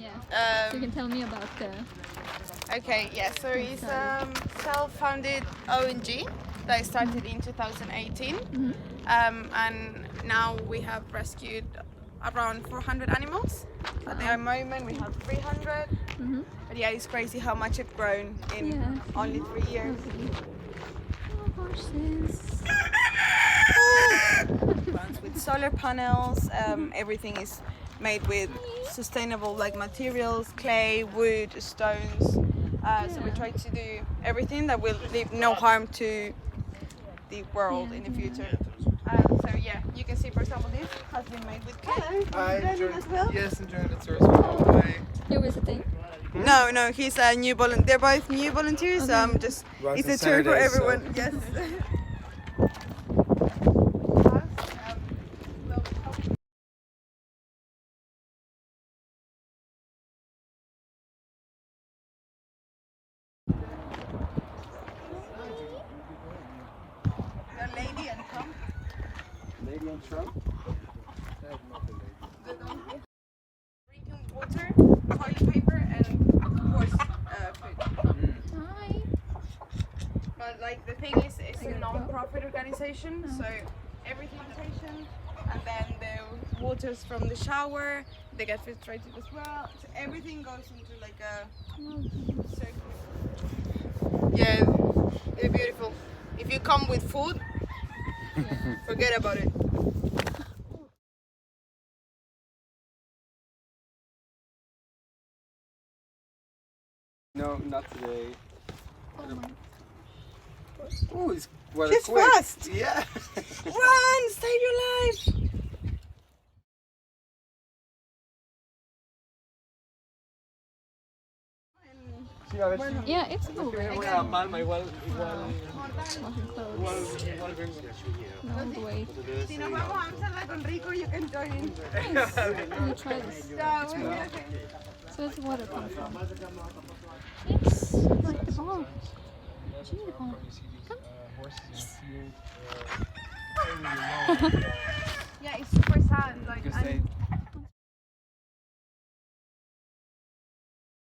Yeah. So you can tell me about the... Okay, yeah, so it's self-founded ONG that started in 2018. And now we have rescued around 400 animals. At the moment we have 300. But yeah, it's crazy how much it's grown in only 3 years. Oh, horses. Runs with solar panels. Everything is made with sustainable materials, clay, wood, stones. So we try to do everything that will leave no harm to the world in the future. So yeah, you can see, for example, this has been made with clay. Yes, enjoying the tour as well. Hi. You're visiting? No, he's a new volunteer. They're both new volunteers. So it's a tour for everyone. Yes. Lady and Trump? Drinking water, toilet paper, and of course food. Hi. But the thing is, it's a non-profit organization, so everything is taken, and then the waters from the shower, they get filtrated as well. So everything goes into a circle. Yeah, they're beautiful. If you come with food, forget about it. No, not today. Oh my. Oh, it's well She's quick. fast! Yeah. Run! Save your life! Yeah, it's moving. No, wait. Si nos vamos a Amsterdam con Rico, you can join in. Nice. Let me try this. Okay. So where's the water come from? It's like the ball. Gee, the ball. Come. Yeah, it's super